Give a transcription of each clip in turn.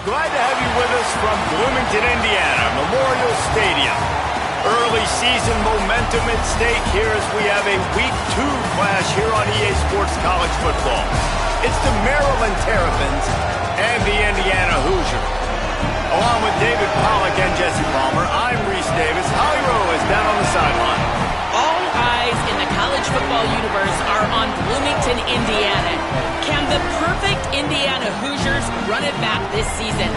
Glad to have you with us from Bloomington, Indiana, Memorial Stadium. Early season momentum at stake here as we have a Week 2 clash here on EA Sports College Football. It's the Maryland Terrapins and the Indiana Hoosiers. Along with David Pollack and Jesse Palmer, I'm Reese Davis. Holly Rowe is down on the sideline. All eyes in the college football universe are on Bloomington, Indiana. Can the perfect Indiana Hoosiers run it back this season?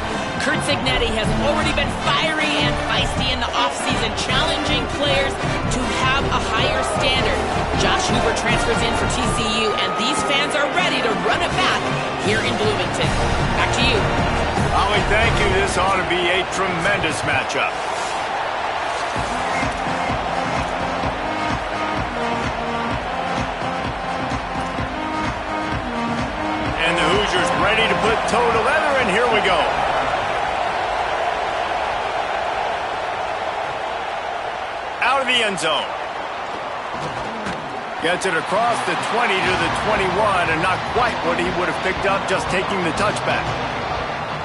Curt Cignetti has already been fiery and feisty in the offseason, challenging players to have a higher standard. Josh Hoover transfers in for TCU, and these fans are ready to run it back here in Bloomington. Back to you. Holly, thank you. This ought to be a tremendous matchup. And the Hoosiers ready to put toe to leather, and here we go. Out of the end zone. Gets it across the 20 to the 21, and not quite what he would have picked up just taking the touchback.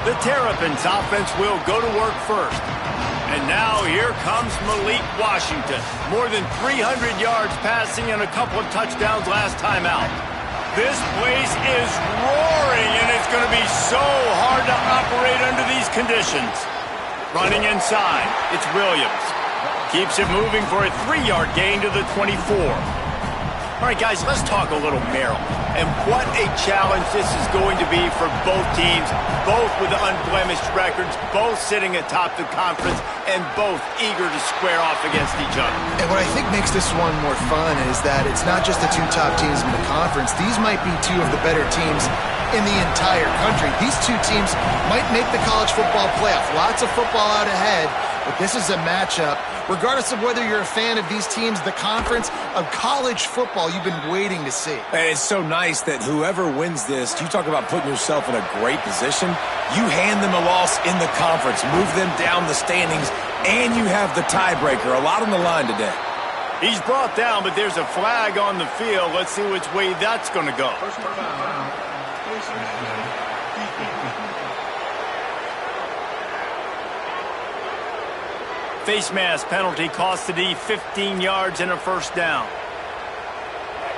The Terrapins offense will go to work first. And now here comes Malik Washington. More than 300 yards passing and a couple of touchdowns last time out. This place is roaring, and it's going to be so hard to operate under these conditions. Running inside, it's Williams. Keeps it moving for a 3-yard gain to the 24. All right, guys, let's talk a little Maryland. And what a challenge this is going to be for both teams, both with unblemished records, both sitting atop the conference, and both eager to square off against each other. And what I think makes this one more fun is that it's not just the two top teams in the conference. These might be two of the better teams in the entire country. These two teams might make the college football playoff. Lots of football out ahead, but this is a matchup, regardless of whether you're a fan of these teams, the conference of college football you've been waiting to see. And it's so nice that whoever wins this, you talk about putting yourself in a great position, you hand them a loss in the conference, move them down the standings, and you have the tiebreaker. A lot on the line today. He's brought down, but there's a flag on the field. Let's see which way that's going to go. Face mask penalty cost the D 15 yards and a first down.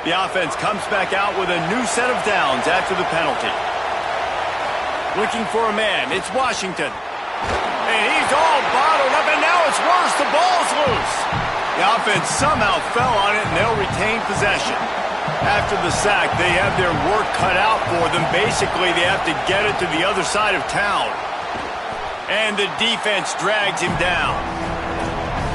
The offense comes back out with a new set of downs after the penalty. Looking for a man. It's Washington. And he's all bottled up, and now it's worse. The ball's loose. The offense somehow fell on it, and they'll retain possession. After the sack, they have their work cut out for them. Basically, they have to get it to the other side of town. And the defense drags him down.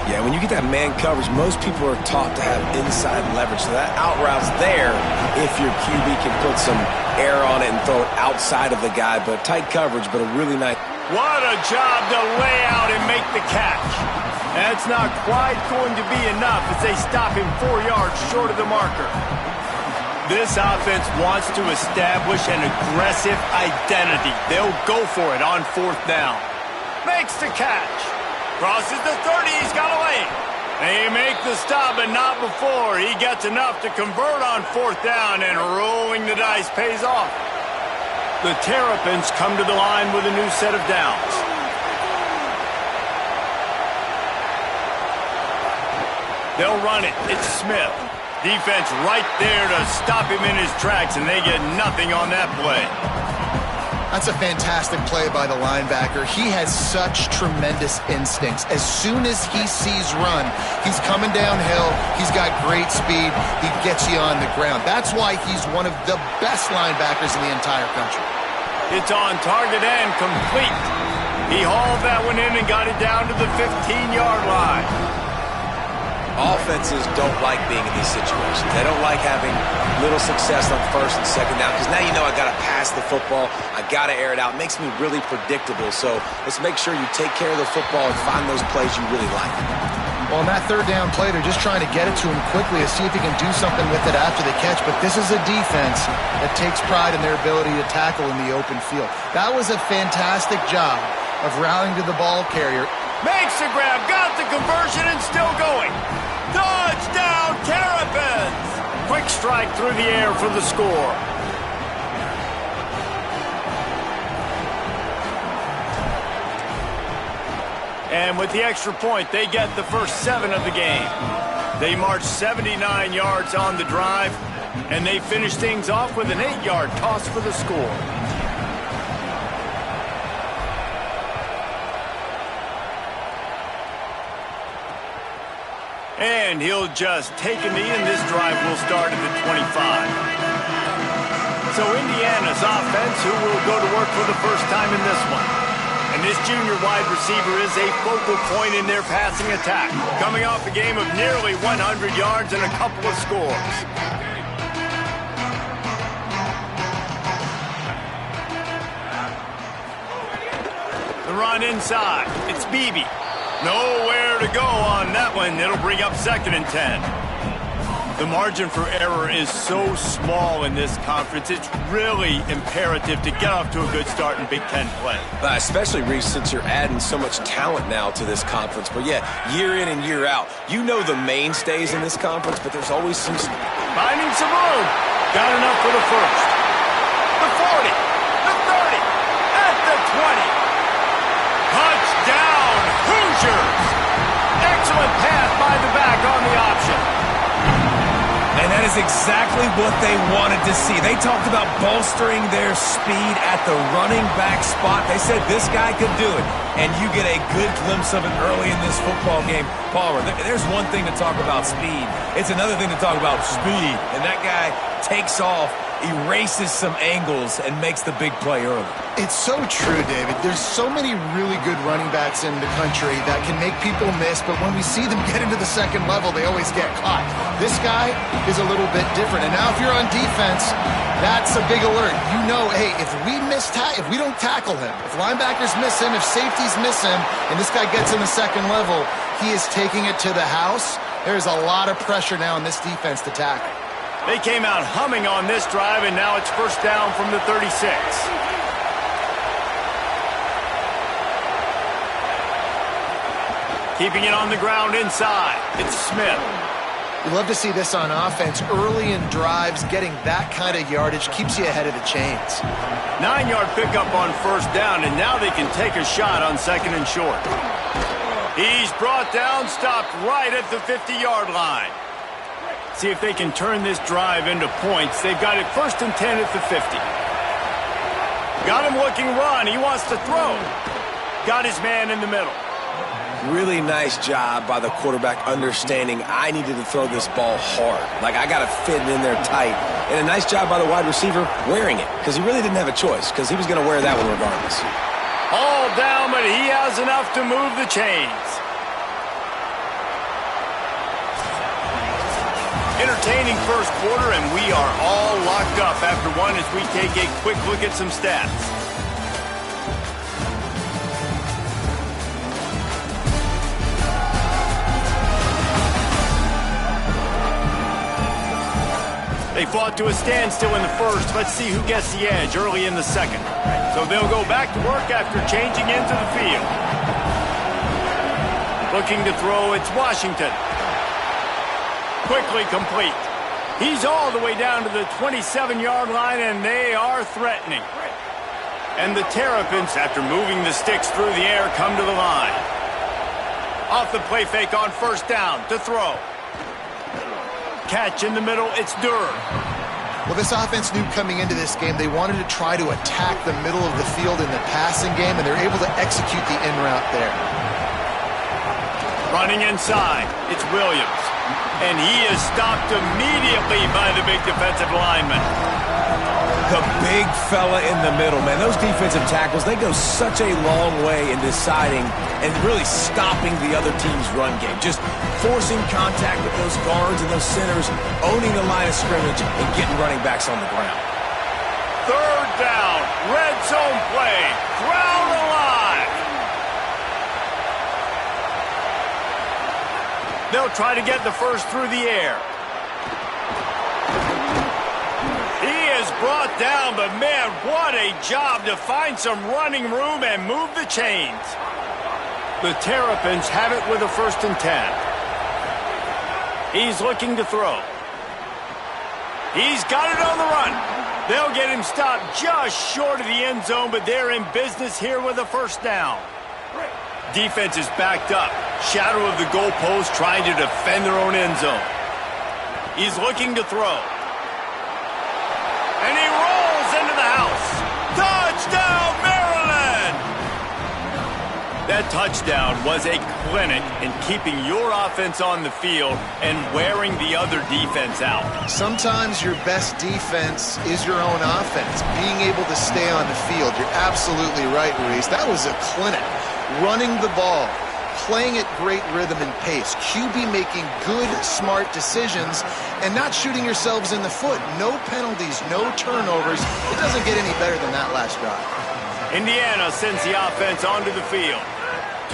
Yeah, when you get that man coverage, most people are taught to have inside leverage. So that out route's there if your QB can put some air on it and throw it outside of the guy. But tight coverage, but a really nice... What a job to lay out and make the catch. That's not quite going to be enough as they stop him 4 yards short of the marker. This offense wants to establish an aggressive identity. They'll go for it on 4th down. Makes the catch. Crosses the 30, he's got a lane. They make the stop, but not before. He gets enough to convert on 4th down, and rolling the dice pays off. The Terrapins come to the line with a new set of downs. They'll run it. It's Smith. Defense right there to stop him in his tracks, and they get nothing on that play. That's a fantastic play by the linebacker. He has such tremendous instincts. As soon as he sees run, he's coming downhill. He's got great speed. He gets you on the ground. That's why he's one of the best linebackers in the entire country. It's on target and complete. He hauled that one in and got it down to the 15-yard line. Offenses don't like being in these situations. They don't like having little success on 1st and 2nd down because now you know I got to pass the football. I got to air it out. It makes me really predictable. So let's make sure you take care of the football and find those plays you really like. Well, on that 3rd down play, they're just trying to get it to him quickly to see if he can do something with it after the catch. But this is a defense that takes pride in their ability to tackle in the open field. That was a fantastic job of rallying to the ball carrier. Makes the grab, got the conversion, and still going. Touchdown, Terrapins! Quick strike through the air for the score. And with the extra point, they get the first 7 of the game. They march 79 yards on the drive, and they finish things off with an 8-yard toss for the score. And he'll just take a knee, and this drive will start at the 25. So Indiana's offense, who will go to work for the first time in this one. And this junior wide receiver is a focal point in their passing attack, coming off a game of nearly 100 yards and a couple of scores. The run inside. It's Bigyurr. Nowhere to go on that one. It'll bring up 2nd and 10. The margin for error is so small in this conference. It's really imperative to get off to a good start in Big Ten play. Especially, Reese, since you're adding so much talent now to this conference. But, yeah, year in and year out, you know the mainstays in this conference, but there's always some... Finding some room. Got enough for the first. The 40. The 30. At the 20. Touchdown, Hoosiers! Excellent pass by the back on the option. And that is exactly what they wanted to see. They talked about bolstering their speed at the running back spot. They said this guy could do it. And you get a good glimpse of it early in this football game. Palmer, there's one thing to talk about speed. It's another thing to talk about speed. And that guy takes off, erases some angles, and makes the big play early. It's so true, David. There's so many really good running backs in the country that can make people miss, but when we see them get into the second level, they always get caught. This guy is a little bit different. And now if you're on defense, that's a big alert. You know, hey, if we don't tackle him, if linebackers miss him, if safeties miss him, and this guy gets in the second level, he is taking it to the house. There's a lot of pressure now in this defense to tackle. They came out humming on this drive, and now it's first down from the 36. Keeping it on the ground inside. It's Smith. We love to see this on offense. Early in drives, getting that kind of yardage keeps you ahead of the chains. 9-yard pickup on first down, and now they can take a shot on 2nd and short. He's brought down, stopped right at the 50-yard line. See if they can turn this drive into points. They've got it 1st and 10 at the 50. Got him looking run. He wants to throw. Got his man in the middle. Really nice job by the quarterback understanding I needed to throw this ball hard. Like, I got to fit it in there tight. And a nice job by the wide receiver wearing it, because he really didn't have a choice, because he was going to wear that one regardless. All down, but he has enough to move the chains. Entertaining first quarter, and we are all locked up after one as we take a quick look at some stats. They fought to a standstill in the first. Let's see who gets the edge early in the second. So they'll go back to work after changing into the field. Looking to throw, it's Washington. Quickly complete. He's all the way down to the 27-yard line, and they are threatening. And the Terrapins, after moving the sticks through the air, come to the line. Off the play fake on first down to throw. Catch in the middle, it's Bigyurr. Well, this offense knew coming into this game they wanted to try to attack the middle of the field in the passing game, and they're able to execute the in route there. Running inside, it's Williams. And he is stopped immediately by the big defensive lineman. The big fella in the middle, man. Those defensive tackles, they go such a long way in deciding and really stopping the other team's run game. Just forcing contact with those guards and those centers, owning the line of scrimmage, and getting running backs on the ground. Third down, red zone play, ground alive. They'll try to get the first through the air. Brought down, but man, what a job to find some running room and move the chains. The Terrapins have it with a 1st and 10. He's looking to throw. He's got it on the run. They'll get him stopped just short of the end zone, but they're in business here with a 1st down. Defense is backed up. Shadow of the goalpost trying to defend their own end zone. He's looking to throw. And he rolls into the house. Touchdown, Maryland! That touchdown was a clinic in keeping your offense on the field and wearing the other defense out. Sometimes your best defense is your own offense, being able to stay on the field. You're absolutely right, Ruiz. That was a clinic. Running the ball, playing at great rhythm and pace. QB making good, smart decisions and not shooting yourselves in the foot. No penalties, no turnovers. It doesn't get any better than that last drive. Indiana sends the offense onto the field.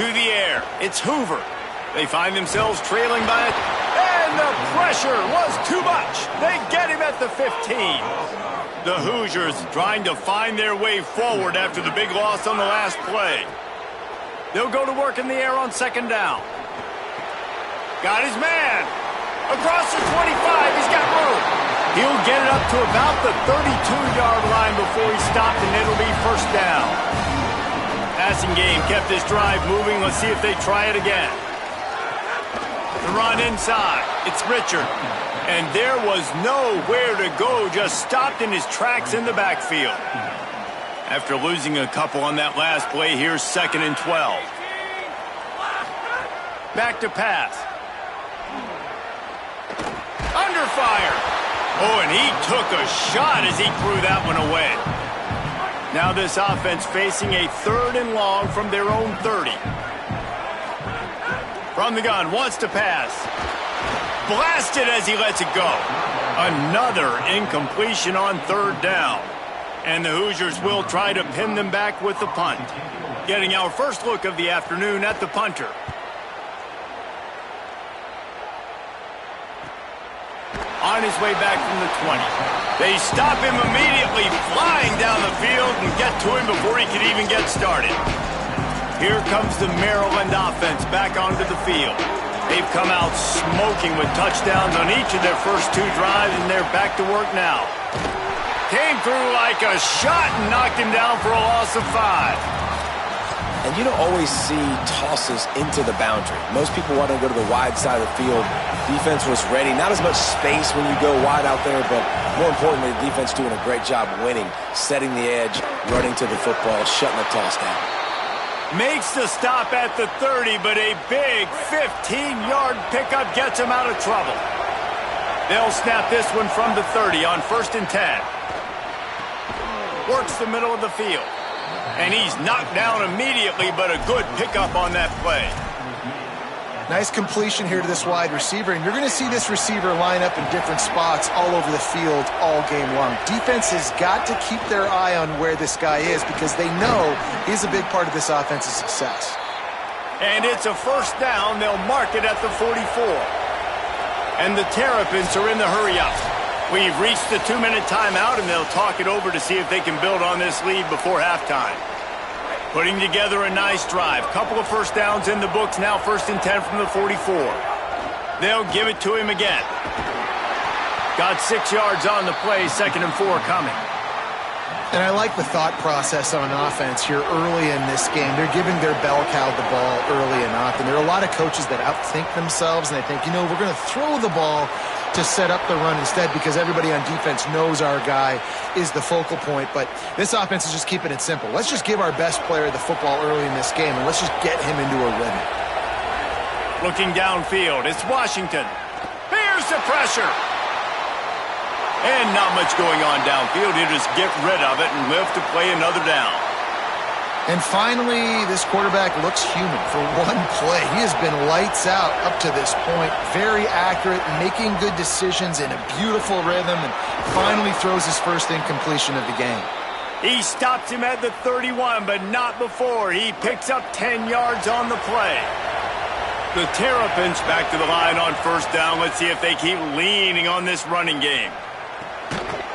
To the air, it's Hoover. They find themselves trailing by it, and the pressure was too much. They get him at the 15. The Hoosiers trying to find their way forward after the big loss on the last play. They'll go to work in the air on second down. Got his man. Across the 25, he's got room. He'll get it up to about the 32-yard line before he stopped, and it'll be first down. Passing game kept this drive moving. Let's see if they try it again. The run inside. It's Richard. And there was nowhere to go. Just stopped in his tracks in the backfield. After losing a couple on that last play, here's 2nd and 12. Back to pass. Under fire. Oh, and he took a shot as he threw that one away. Now this offense facing a 3rd and long from their own 30. From the gun, wants to pass. Blasted as he lets it go. Another incompletion on 3rd down. And the Hoosiers will try to pin them back with the punt. Getting our first look of the afternoon at the punter. On his way back from the 20. They stop him immediately, flying down the field and get to him before he can even get started. Here comes the Maryland offense back onto the field. They've come out smoking with touchdowns on each of their first 2 drives, and they're back to work now. Came through like a shot and knocked him down for a loss of 5. And you don't always see tosses into the boundary. Most people want to go to the wide side of the field. Defense was ready. Not as much space when you go wide out there, but more importantly, the defense doing a great job winning, setting the edge, running to the football, shutting the toss down. Makes the stop at the 30, but a big 15-yard pickup gets him out of trouble. They'll snap this one from the 30 on 1st and 10. Works the middle of the field. And he's knocked down immediately, but a good pickup on that play. Nice completion here to this wide receiver, and you're going to see this receiver line up in different spots all over the field all game long. Defense has got to keep their eye on where this guy is because they know he's a big part of this offense's success. And it's a first down. They'll mark it at the 44. And the Terrapins are in the hurry-up. We've reached the 2-minute timeout, and they'll talk it over to see if they can build on this lead before halftime. Putting together a nice drive. Couple of first downs in the books. Now 1st and 10 from the 44. They'll give it to him again. Got 6 yards on the play. 2nd and 4 coming. And I like the thought process on offense here early in this game. They're giving their bell cow the ball early and often. There are a lot of coaches that outthink themselves, and they think, you know, we're going to throw the ball to set up the run instead because everybody on defense knows our guy is the focal point. But this offense is just keeping it simple. Let's just give our best player the football early in this game, and let's just get him into a rhythm. Looking downfield, it's Washington. Here's the pressure. And not much going on downfield. He'll just get rid of it and live to play another down. And finally, this quarterback looks human for one play. He has been lights out up to this point. Very accurate, making good decisions in a beautiful rhythm, and finally throws his first incompletion of the game. He stops him at the 31, but not before. He picks up 10 yards on the play. The Terrapins back to the line on first down. Let's see if they keep leaning on this running game.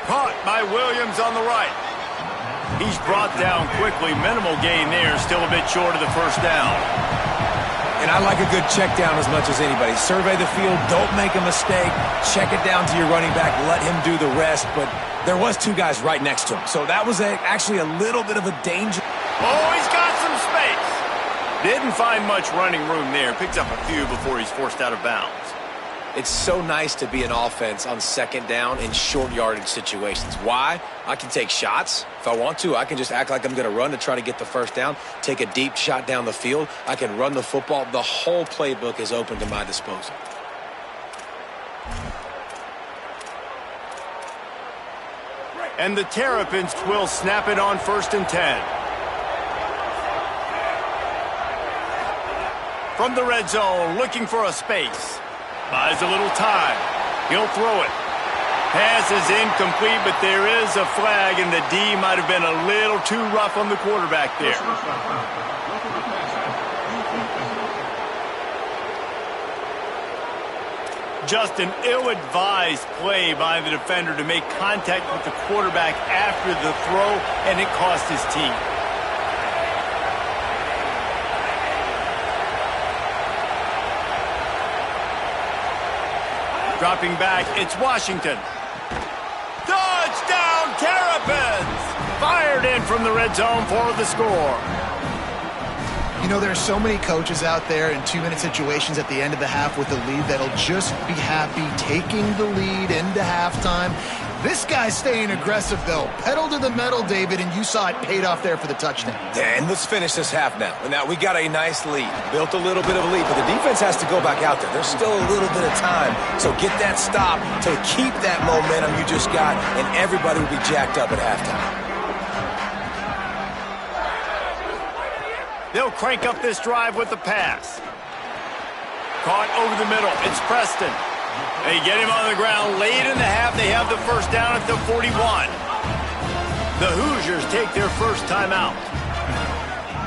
Caught by Williams on the right. He's brought down quickly. Minimal gain there. Still a bit short of the first down. And I like a good check down as much as anybody. Survey the field. Don't make a mistake. Check it down to your running back. Let him do the rest. But there was 2 guys right next to him. So that was actually a little bit of a danger. Oh, he's got some space. Didn't find much running room there. Picks up a few before he's forced out of bounds. It's so nice to be an offense on second down in short yardage situations. Why? I can take shots. If I want to, I can just act like I'm going to run to try to get the first down, take a deep shot down the field. I can run the football. The whole playbook is open to my disposal. And the Terrapins will snap it on 1st and 10. From the red zone, looking for a space. Buys a little time. He'll throw it. Pass is incomplete, but there is a flag, and the D might have been a little too rough on the quarterback there. Just an ill-advised play by the defender to make contact with the quarterback after the throw, and it cost his team. Dropping back, it's Washington. Touchdown, Terrapins! Fired in from the red zone for the score. You know, there are so many coaches out there in 2-minute situations at the end of the half with the lead that'll just be happy taking the lead into halftime. This guy's staying aggressive, though. Pedal to the metal, David, and you saw it paid off there for the touchdown. And let's finish this half now. Now, we got a nice lead. Built a little bit of a lead, but the defense has to go back out there. There's still a little bit of time. So get that stop to keep that momentum you just got, and everybody will be jacked up at halftime. They'll crank up this drive with the pass. Caught over the middle. It's Preston. They get him on the ground late in the half. They have the first down at the 41. The Hoosiers take their first timeout.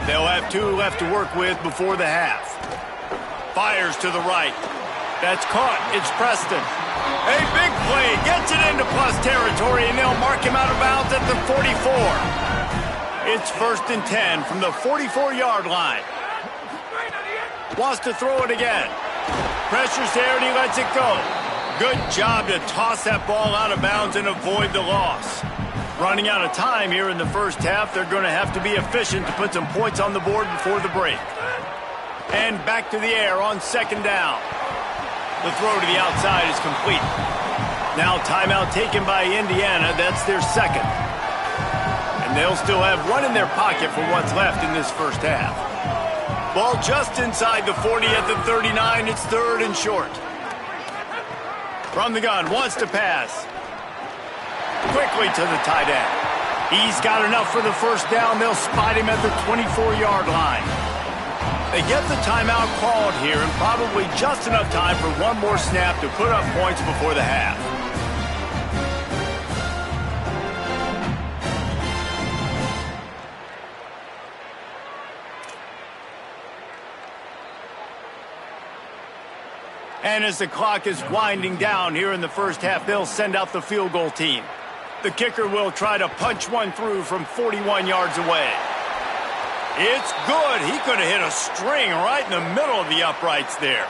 They'll have 2 left to work with before the half. Fires to the right. That's caught. It's Preston. A big play. Gets it into plus territory, and they'll mark him out of bounds at the 44. It's 1st and 10 from the 44-yard line. Wants to throw it again. Pressure's there, and he lets it go. Good job to toss that ball out of bounds and avoid the loss. Running out of time here in the first half, they're going to have to be efficient to put some points on the board before the break. And back to the air on 2nd down. The throw to the outside is complete. Now timeout taken by Indiana. That's their second. And they'll still have one in their pocket for what's left in this first half. Ball just inside the 40 at the 39. It's 3rd and short. From the gun, wants to pass. Quickly to the tight end. He's got enough for the first down. They'll spot him at the 24-yard line. They get the timeout called here, and probably just enough time for one more snap to put up points before the half. And as the clock is winding down here in the first half, they'll send out the field goal team. The kicker will try to punch one through from 41 yards away. It's good. He could have hit a string right in the middle of the uprights there.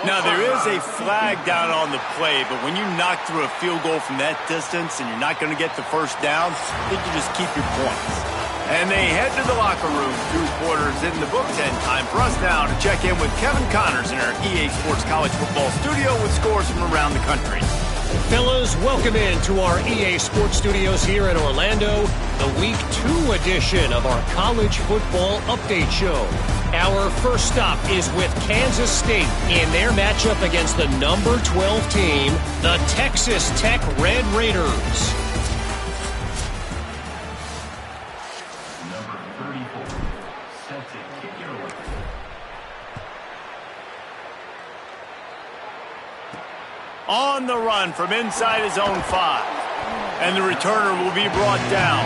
Now, there is a flag down on the play, but when you knock through a field goal from that distance and you're not going to get the first down, I think you just keep your points. And they head to the locker room. 2 quarters in the books, and time for us now to check in with Kevin Connors in our EA Sports College Football studio with scores from around the country. Fellas, welcome in to our EA Sports Studios here in Orlando, the Week 2 edition of our College Football Update Show. Our first stop is with Kansas State in their matchup against the number 12 team, the Texas Tech Red Raiders. On the run from inside his own 5. And the returner will be brought down.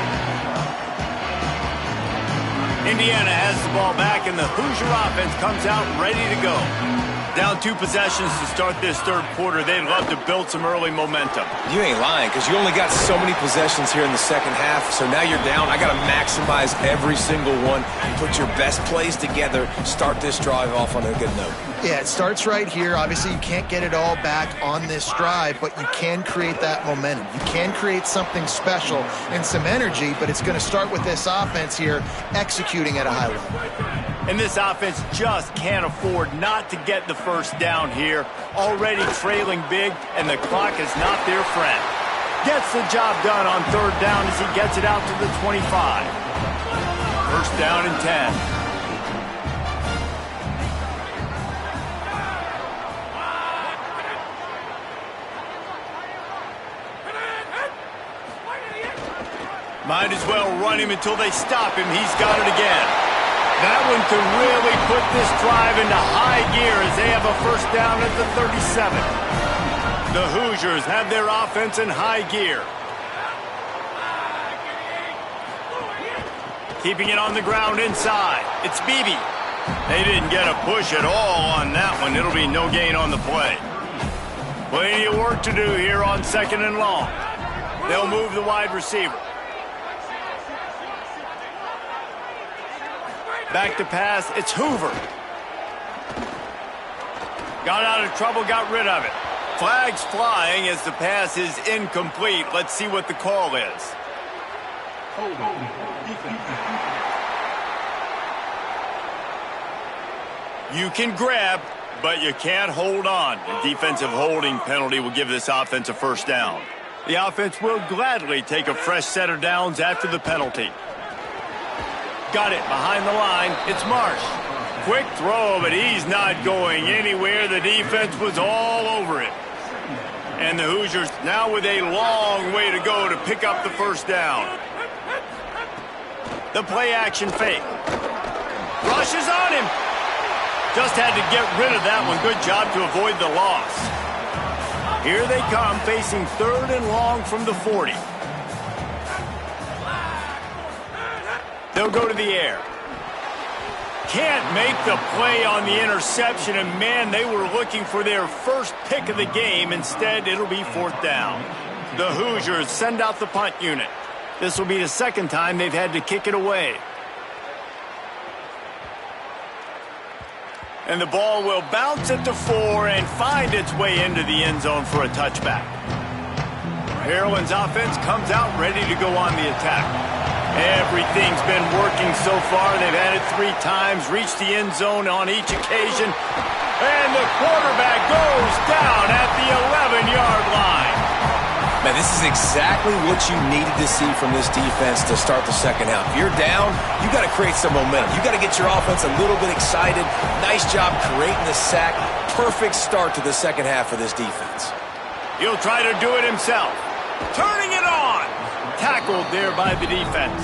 Indiana has the ball back, and the Hoosier offense comes out ready to go. Down 2 possessions to start this 3rd quarter. They'd love to build some early momentum. You ain't lying, because you only got so many possessions here in the second half, so now you're down. I got to maximize every single one, put your best plays together, start this drive off on a good note. Yeah, it starts right here. Obviously, you can't get it all back on this drive, but you can create that momentum. You can create something special and some energy, but it's going to start with this offense here executing at a high level. And this offense just can't afford not to get the first down here. Already trailing big, and the clock is not their friend. Gets the job done on third down as he gets it out to the 25. First down and 10. Might as well run him until they stop him. He's got it again. That one could really put this drive into high gear as they have a first down at the 37. The Hoosiers have their offense in high gear. Keeping it on the ground inside. It's Bigyurr. They didn't get a push at all on that one. It'll be no gain on the play. Plenty of work to do here on second and long. They'll move the wide receiver. Back to pass, it's Hoover. Got out of trouble, got rid of it. Flags flying as the pass is incomplete. Let's see what the call is. You can grab, but you can't hold on. The defensive holding penalty will give this offense a first down. The offense will gladly take a fresh set of downs after the penalty. Got it behind the line. It's Marsh. Quick throw, but he's not going anywhere. The defense was all over it. And the Hoosiers now with a long way to go to pick up the first down. The play action fake. Rushes on him. Just had to get rid of that one. Good job to avoid the loss. Here they come, facing third and long from the 40. They'll go to the air. Can't make the play on the interception, and man, they were looking for their first pick of the game. Instead, it'll be fourth down. The Hoosiers send out the punt unit. This will be the second time they've had to kick it away. And the ball will bounce at the 4 and find its way into the end zone for a touchback. Maryland's offense comes out ready to go on the attack. Everything's been working so far. They've had it 3 times, reached the end zone on each occasion. And the quarterback goes down at the 11-yard line. Man, this is exactly what you needed to see from this defense to start the second half. If you're down, you got to create some momentum. You got to get your offense a little bit excited. Nice job creating the sack. Perfect start to the second half of this defense. He'll try to do it himself. Turning it on. Tackled there by the defense.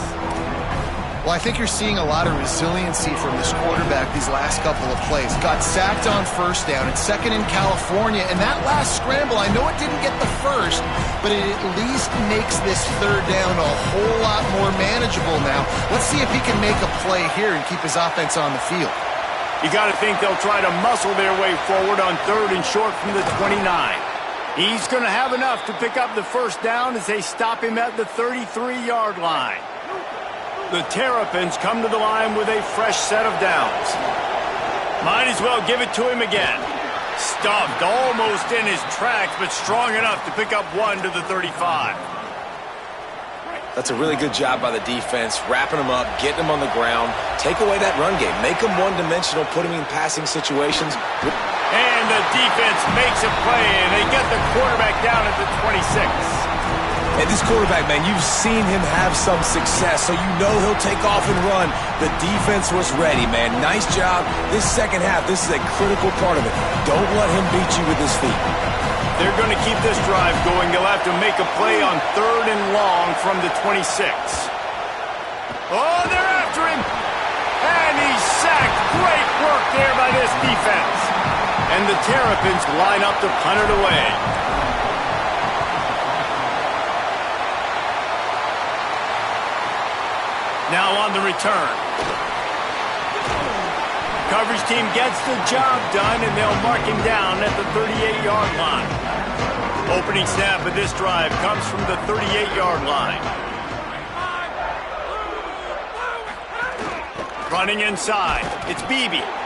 Well, I think you're seeing a lot of resiliency from this quarterback these last couple of plays. Got sacked on first down. It's second in California. And that last scramble, I know it didn't get the first, but it at least makes this third down a whole lot more manageable now. Let's see if he can make a play here and keep his offense on the field. You got to think they'll try to muscle their way forward on third and short from the 29. He's going to have enough to pick up the first down as they stop him at the 33-yard line. The Terrapins come to the line with a fresh set of downs. Might as well give it to him again. Stuffed almost in his tracks, but strong enough to pick up one to the 35. That's a really good job by the defense, wrapping them up, getting them on the ground. Take away that run game. Make them one-dimensional, put them in passing situations. And the defense makes a play, and they get the quarterback down at the 26. And this quarterback, man, you've seen him have some success, so you know he'll take off and run. The defense was ready, man. Nice job. This second half, this is a critical part of it. Don't let him beat you with his feet. They're going to keep this drive going. They'll have to make a play on third and long from the 26. Oh, they're after him. And he's sacked. Great work there by this defense. And the Terrapins line up to punt it away. Now on the return. Coverage team gets the job done, and they'll mark him down at the 38-yard line. Opening snap of this drive comes from the 38-yard line. Running inside, it's Bigyurr.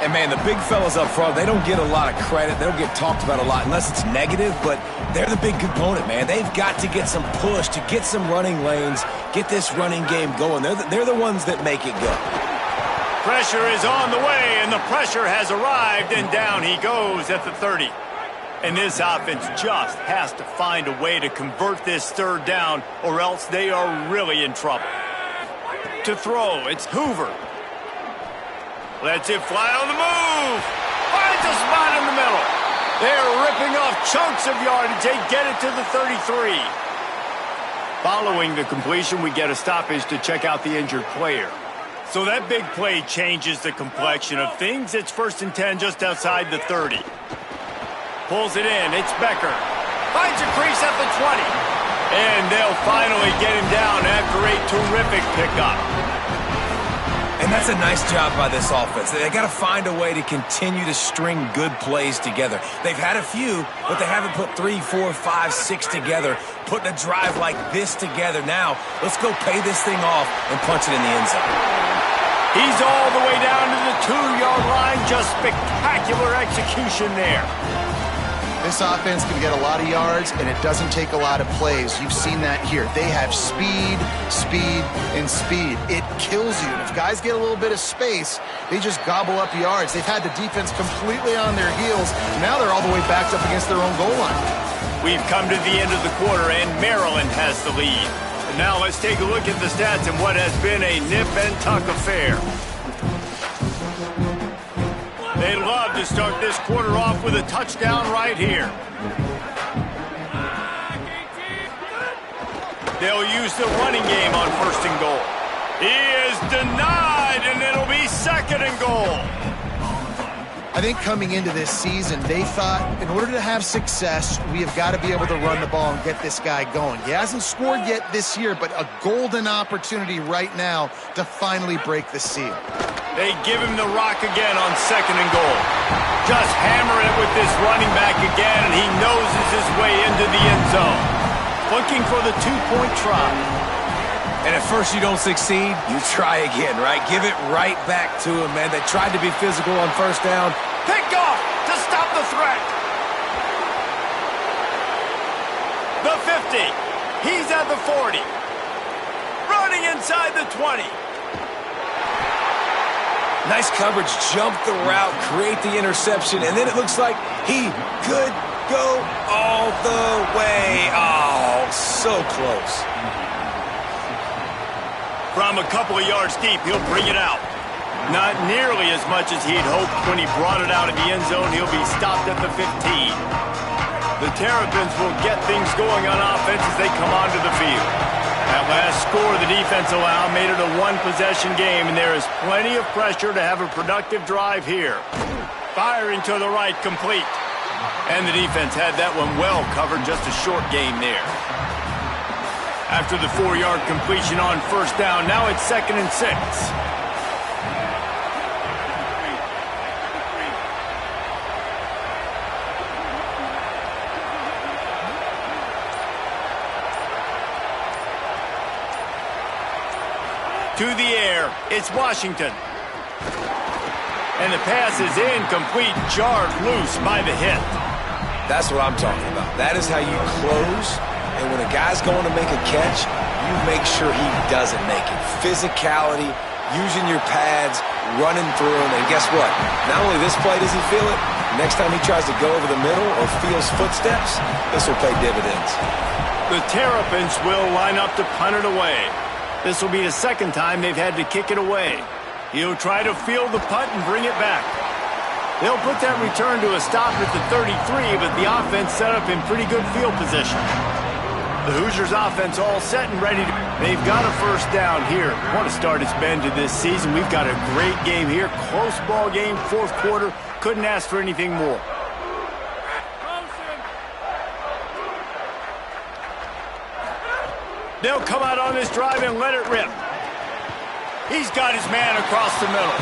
And, man, the big fellas up front, they don't get a lot of credit. They don't get talked about a lot unless it's negative, but they're the big component, man. They've got to get some push, to get some running lanes, get this running game going. They're the ones that make it go. Pressure is on the way, and the pressure has arrived, and down he goes at the 30. And this offense just has to find a way to convert this third down, or else they are really in trouble. To throw, it's Hoover. Lets it fly on the move. Finds a spot in the middle. They're ripping off chunks of yardage. They get it to the 33. Following the completion, we get a stoppage to check out the injured player. So that big play changes the complexion of things. It's 1st and 10 just outside the 30. Pulls it in. It's Becker. Finds a crease at the 20. And they'll finally get him down after a terrific pickup. And that's a nice job by this offense. They got to find a way to continue to string good plays together. They've had a few, but they haven't put 3, 4, 5, 6 together, putting a drive like this together. Now, let's go pay this thing off and punch it in the end zone. He's all the way down to the 2-yard line. Just spectacular execution there. This offense can get a lot of yards, and it doesn't take a lot of plays. You've seen that here. They have speed, speed, and speed. It kills you. And if guys get a little bit of space, they just gobble up yards. They've had the defense completely on their heels. Now they're all the way backed up against their own goal line. We've come to the end of the quarter, and Maryland has the lead. And now let's take a look at the stats in what has been a nip-and-tuck affair. They'd love to start this quarter off with a touchdown right here. They'll use the running game on 1st and goal. He is denied, and it'll be 2nd and goal. I think coming into this season, they thought in order to have success, we have got to be able to run the ball and get this guy going. He hasn't scored yet this year, but a golden opportunity right now to finally break the seal. They give him the rock again on 2nd and goal. Just hammer it with this running back again, and he noses his way into the end zone. Looking for the 2-point try. And at first you don't succeed, you try again, right? Give it right back to him, man. They tried to be physical on 1st down. Picked off to stop the threat. The 50. He's at the 40. Running inside the 20. Nice coverage, jump the route, create the interception, and then it looks like he could go all the way. Oh, so close. From a couple of yards deep, he'll bring it out. Not nearly as much as he'd hoped when he brought it out of the end zone. He'll be stopped at the 15. The Terrapins will get things going on offense as they come onto the field. That last score the defense allowed made it a one-possession game, and there is plenty of pressure to have a productive drive here. Firing to the right, complete. And the defense had that one well covered, just a short game there. After the 4-yard completion on 1st down, now it's 2nd and 6. To the air, it's Washington. And the pass is incomplete, jarred loose by the hit. That's what I'm talking about. That is how you close. And when a guy's going to make a catch, you make sure he doesn't make it. Physicality, using your pads, running through him. And guess what? Not only this play does he feel it, next time he tries to go over the middle or feels footsteps, this will pay dividends. The Terrapins will line up to punt it away. This will be the 2nd time they've had to kick it away. He'll try to field the punt and bring it back. They'll put that return to a stop at the 33, but the offense set up in pretty good field position. The Hoosiers offense all set and ready to... They've got a 1st down here. What a start it's been to this season. We've got a great game here. Close ball game, 4th quarter. Couldn't ask for anything more. They'll come out on this drive and let it rip. He's got his man across the middle.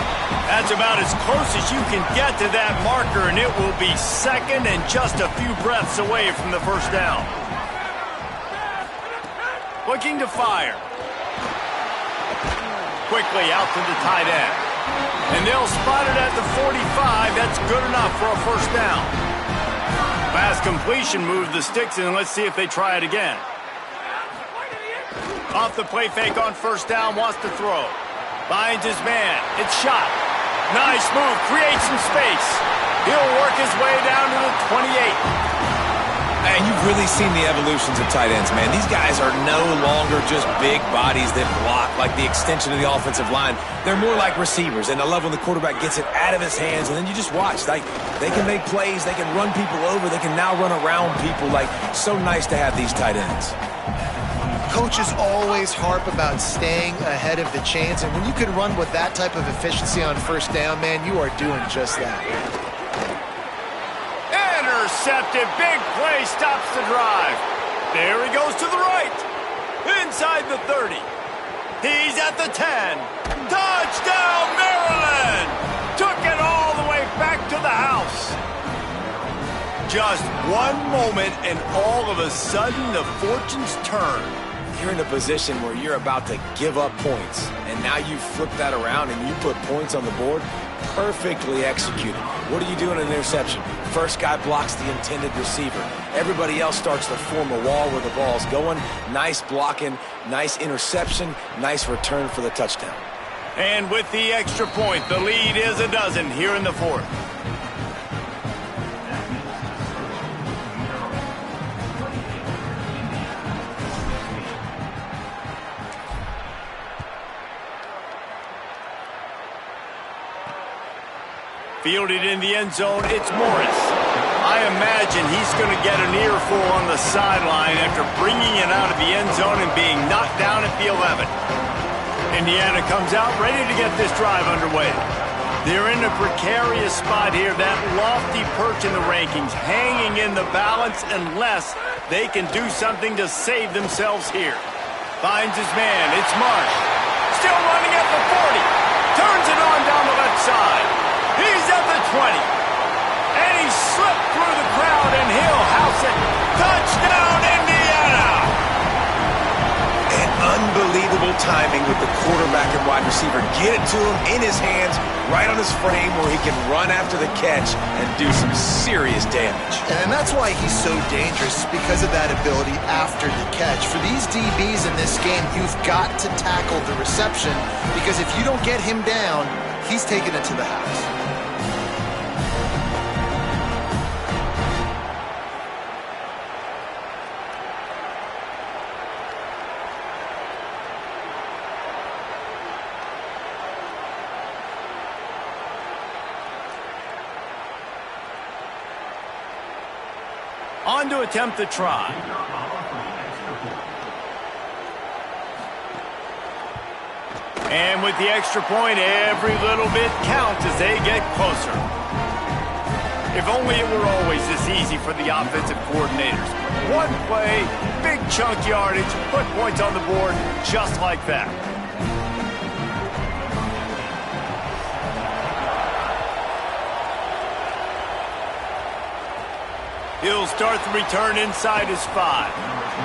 That's about as close as you can get to that marker, and it will be 2nd and just a few breaths away from the 1st down. Looking to fire. Quickly out to the tight end. And they'll spot it at the 45. That's good enough for a 1st down. Fast completion moves the sticks, and let's see if they try it again. Off the play fake on 1st down, wants to throw. Finds his man. It's shot. Nice move. Creates some space. He'll work his way down to the 28. And you've really seen the evolutions of tight ends, man. These guys are no longer just big bodies that block like the extension of the offensive line. They're more like receivers, and I love when the quarterback gets it out of his hands, and then you just watch. Like, they can make plays, they can run people over, they can now run around people. Like, so nice to have these tight ends. Coaches always harp about staying ahead of the chains, and when you can run with that type of efficiency on first down, man, you are doing just that. Intercepted. Big play stops the drive. There he goes to the right. Inside the 30. He's at the 10. Touchdown, Maryland! Took it all the way back to the house. Just one moment, and all of a sudden, the fortunes turn. You're in a position where you're about to give up points, and now you flip that around and you put points on the board. Perfectly executed. What do you do in an interception? First guy blocks the intended receiver. Everybody else starts to form a wall where the ball's going. Nice blocking, nice interception, nice return for the touchdown. And with the extra point, the lead is a dozen here in the fourth. Fielded in the end zone, it's Morris. I imagine he's going to get an earful on the sideline after bringing it out of the end zone and being knocked down at the 11. Indiana comes out ready to get this drive underway. They're in a precarious spot here, that lofty perch in the rankings, hanging in the balance unless they can do something to save themselves here. Finds his man, it's Marsh. Still running at the 40. Turns it on down the left side. He's at the 20. And he slipped through the crowd, and he'll house it. Touchdown, Indiana! And unbelievable timing with the quarterback and wide receiver. Get it to him in his hands, right on his frame, where he can run after the catch and do some serious damage. And that's why he's so dangerous, because of that ability after the catch. For these DBs in this game, you've got to tackle the reception, because if you don't get him down, he's taking it to the house. On to attempt the try. And with the extra point, every little bit counts as they get closer. If only it were always this easy for the offensive coordinators. One play, big chunk yardage, put points on the board just like that. He'll start the return inside his 5.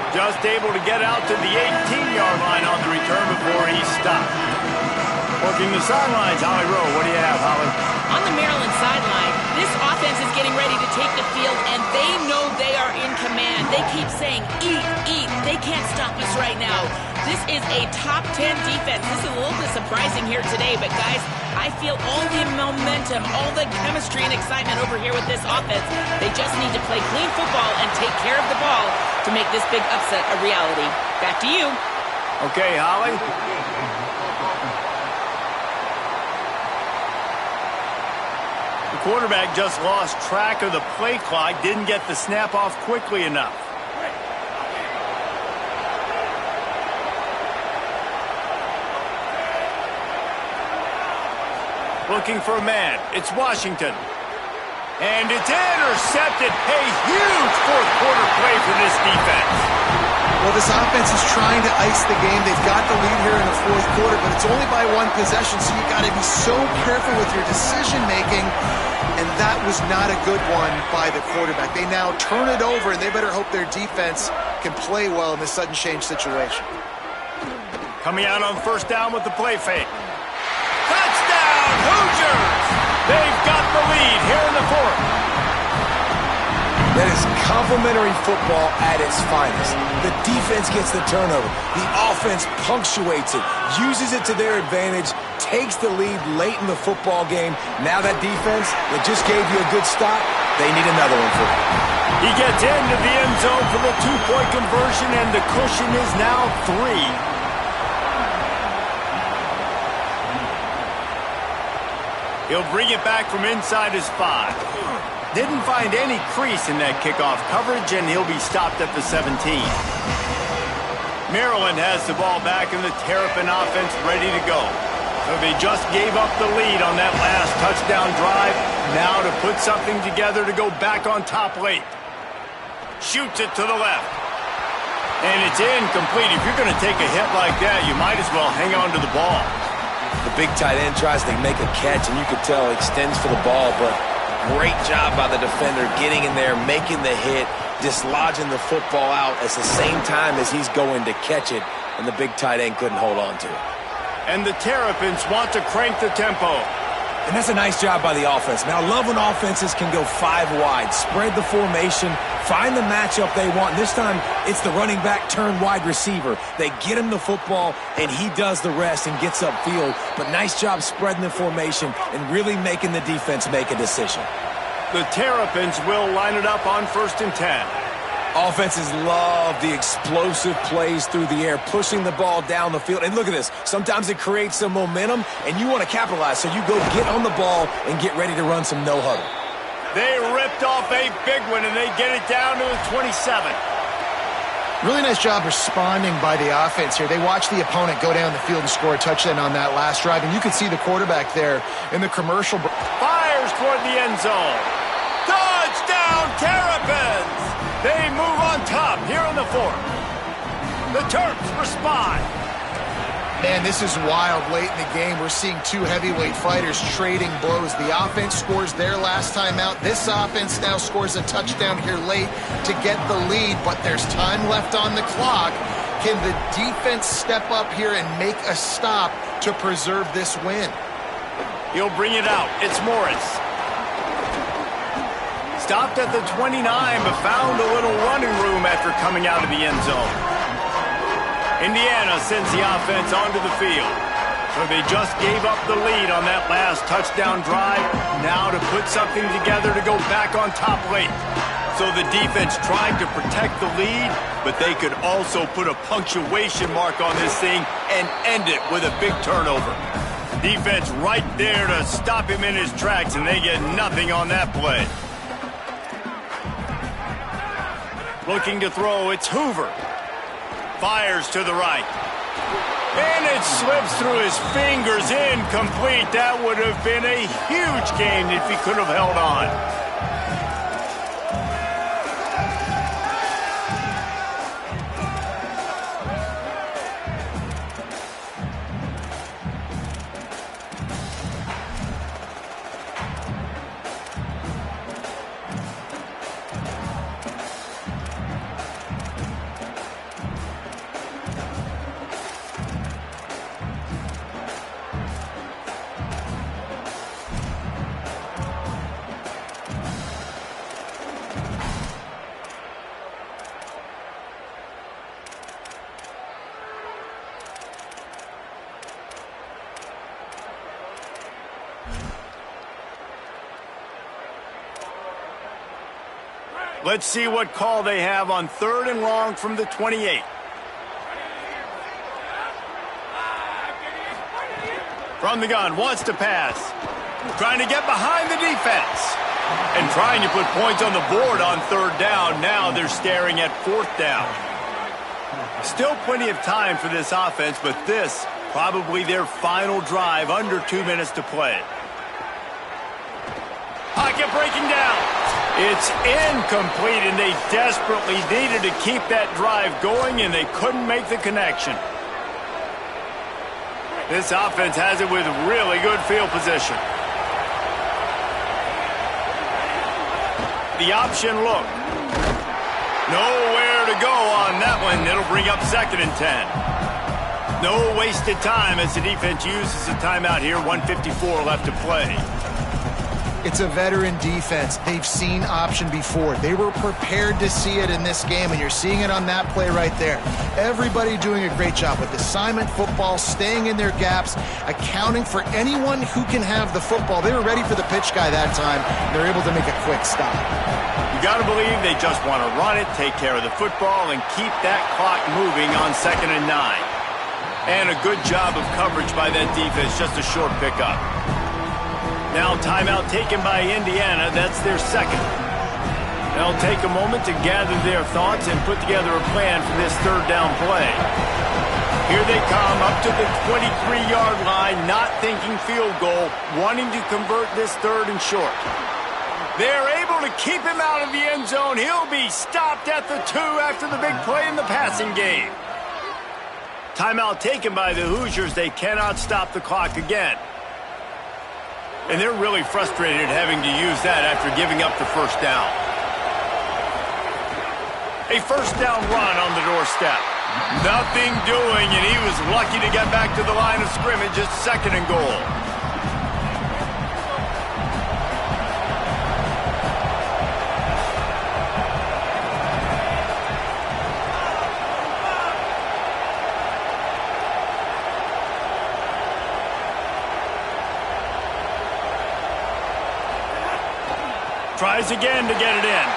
Just able to get out to the 18-yard line on the return before he stopped. Working the sidelines, Holly Rowe. What do you have, Holly? On the Maryland sideline, this offense is getting ready to take the field, and they know they are in command. They keep saying, eat, eat. They can't stop us right now. This is a top 10 defense. This is a little bit surprising here today, but guys, I feel all the momentum, all the chemistry and excitement over here with this offense. They just need to play clean football and take care of the ball to make this big upset a reality. Back to you. Okay, Holly. The quarterback just lost track of the play clock, didn't get the snap off quickly enough. Looking for a man. It's Washington. And it's intercepted. A huge fourth quarter play for this defense. Well, this offense is trying to ice the game. They've got the lead here in the fourth quarter, but it's only by one possession, so you've got to be so careful with your decision-making, and that was not a good one by the quarterback. They now turn it over, and they better hope their defense can play well in this sudden change situation. Coming out on first down with the play fake. Touchdown, Hoosiers! They've got the lead here in the fourth. That is complimentary football at its finest. The defense gets the turnover. The offense punctuates it, uses it to their advantage, takes the lead late in the football game. Now that defense that just gave you a good stop, they need another one for you. He gets into the end zone for the two-point conversion, and the cushion is now 3. He'll bring it back from inside his 5. Didn't find any crease in that kickoff coverage, and he'll be stopped at the 17. Maryland has the ball back, and the Terrapin offense ready to go. So they just gave up the lead on that last touchdown drive. Now to put something together to go back on top late. Shoots it to the left. And it's incomplete. If you're going to take a hit like that, you might as well hang on to the ball. The big tight end tries to make a catch, and you could tell extends for the ball, but great job by the defender getting in there, making the hit, dislodging the football out at the same time as he's going to catch it, and the big tight end couldn't hold on to it. And the Terrapins want to crank the tempo. And that's a nice job by the offense. Man, I love when offenses can go 5 wide, spread the formation, find the matchup they want. This time, it's the running back turned wide receiver. They get him the football, and he does the rest and gets upfield. But nice job spreading the formation and really making the defense make a decision. The Terrapins will line it up on 1st and 10. Offenses love the explosive plays through the air, pushing the ball down the field. And look at this. Sometimes it creates some momentum, and you want to capitalize. So you go get on the ball and get ready to run some no-huddle. They ripped off a big one, and they get it down to the 27. Really nice job responding by the offense here. They watched the opponent go down the field and score a touchdown on that last drive. And you can see the quarterback there in the commercial. Fires toward the end zone. Touchdown, Terrapins! They move on top here in the 4th. The Terps respond. Man, this is wild late in the game. We're seeing 2 heavyweight fighters trading blows. The offense scores their last time out. This offense now scores a touchdown here late to get the lead, but there's time left on the clock. Can the defense step up here and make a stop to preserve this win? He'll bring it out. It's Morris. Stopped at the 29, but found a little running room after coming out of the end zone. Indiana sends the offense onto the field. So they just gave up the lead on that last touchdown drive. Now to put something together to go back on top late. So the defense trying to protect the lead, but they could also put a punctuation mark on this thing and end it with a big turnover. Defense right there to stop him in his tracks, and they get nothing on that play. Looking to throw, it's Hoover. Fires to the right. And it slips through his fingers, incomplete. That would have been a huge gain if he could have held on. Let's see what call they have on 3rd and long from the 28. From the gun, wants to pass. Trying to get behind the defense. And trying to put points on the board on 3rd down. Now they're staring at 4th down. Still plenty of time for this offense, but this probably their final drive, under 2 minutes to play. Pocket breaking down. It's incomplete, and they desperately needed to keep that drive going, and they couldn't make the connection. This offense has it with really good field position. The option look. Nowhere to go on that one. It'll bring up 2nd and 10. No wasted time as the defense uses a timeout here. 1:54 left to play. It's a veteran defense. They've seen option before. They were prepared to see it in this game, and you're seeing it on that play right there. Everybody doing a great job with assignment football, staying in their gaps, accounting for anyone who can have the football. They were ready for the pitch guy that time. They're able to make a quick stop. You got to believe they just want to run it, take care of the football, and keep that clock moving on 2nd and 9. And a good job of coverage by that defense, just a short pickup. Now timeout taken by Indiana. That's their second. They'll take a moment to gather their thoughts and put together a plan for this 3rd down play. Here they come up to the 23-yard line, not thinking field goal, wanting to convert this 3rd and short. They're able to keep him out of the end zone. He'll be stopped at the 2 after the big play in the passing game. Timeout taken by the Hoosiers. They cannot stop the clock again. And they're really frustrated having to use that after giving up the 1st down. A 1st down run on the doorstep. Nothing doing, and he was lucky to get back to the line of scrimmage at 2nd and goal. Tries again to get it in.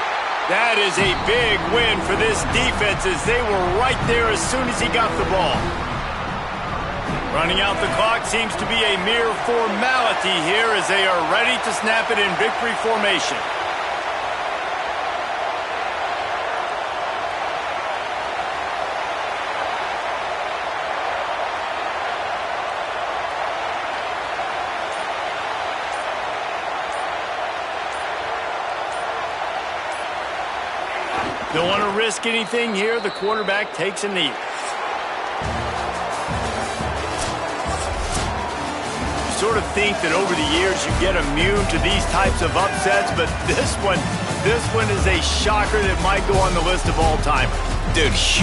That is a big win for this defense as they were right there as soon as he got the ball. Running out the clock seems to be a mere formality here as they are ready to snap it in victory formation. Don't want to risk anything here. The quarterback takes a knee. You sort of think that over the years you get immune to these types of upsets, but this one is a shocker that might go on the list of all-time. Dude, huge.